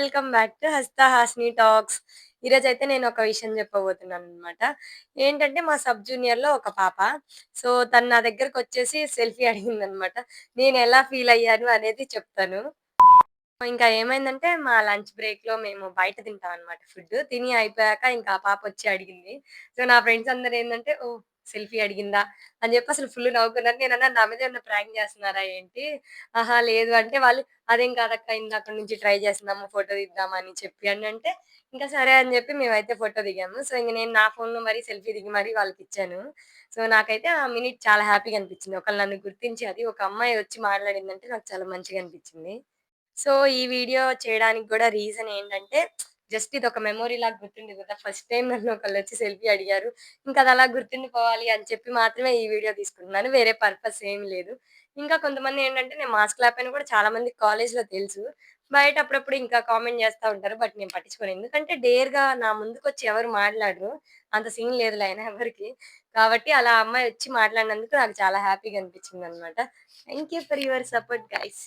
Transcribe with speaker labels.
Speaker 1: Welcome back to హస్త Hasni talks. ఈరోజైతే నేను ఒక విషయం చెప్పబోతున్నాననమాట. ఏంటంటే మా సబ్ జూనియర్‌లో ఒక పాప. సో, తను నా దగ్గరకొచ్చేసి సెల్ఫీ అడిగిందనమాట. నేనెలా ఫీల్ అయ్యాను అనేది చెప్తాను. ఇంకా ఏమైందంటే, మా లంచ్ బ్రేక్‌లో మేము బయట తింటామనమాట ఫుడ్డు. తిని అయిపోయాక ఇంకా ఆ పాపొచ్చి అడిగింది. సో, నా ఫ్రెండ్స్ అందరేందంటే, ఓహ్! సెల్ఫీ అడిగిందా? అని జెప్పి అసలు ఫుల్లు నవ్వుకున్నారు. నేనన్నా నా మీద ఏమన్నా ప్రాంక్ జేస్తున్నారా ఏంటి? అహా! లేదు అంటే వాళ్ళు, అదేం కాదక్క ఇందాకడ నుంచి ట్రై చేస్తున్నాము ఫోటో తీద్దామని చెప్పి అనంటే, ఇంకా సరే అని జెప్పి మేమైతే ఫోటో దిగాము. సో, ఇంక నేను నా ఫోన్‌లో మరి సెల్ఫీ దిగి మరి వాళ్ళకిచ్చాను. సో, నాకైతే ఆ మినిట్ చాలా హ్యాపీగా అనిపిచ్చింది. ఒకళ్ళు నన్ను గుర్తించి అది ఒక అమ్మాయి వచ్చి మాట్లాడిందంటే నాకు చాలా మంచిగా అనిపిచ్చింది. సో, ఈ వీడియో చేయడానికి గూడా రీజన్ ఏంటంటే, జస్ట్ ఇదొక మెమోరీలాగా గుర్తుండిద్ది కదా! ఫస్ట్ టైమ్ నన్ను ఒకళ్ళొచ్చి సెల్ఫీ అడిగారు. ఇంకా అదలా గుర్తుండిపోవాలి అని చెప్పి మాత్రమే ఈ వీడియో తీసుకుంటున్నాను. వేరే పర్పస్ ఏమి లేదు. ఇంకా కొంతమంది ఏంటంటే, నేను మాస్క్ లేకపోయినా కూడా చాలా మందికి కాలేజ్‌లో తెలుసు. బయట అప్పుడప్పుడు ఇంకా కామెంట్ చేస్తా ఉంటారు. బట్ నేను పట్టించుకోను. ఎందుకంటే డేర్‌గా నా ముందుకొచ్చి ఎవరు మాట్లాడరు. అంత సీన్ లేదులే అయినా ఎవరికీ. కాబట్టి అలా ఆ అమ్మాయి వచ్చి మాట్లాడినందుకు నాకు చాలా హ్యాపీగా అనిపించిందనమాట. Thank you for your support guys.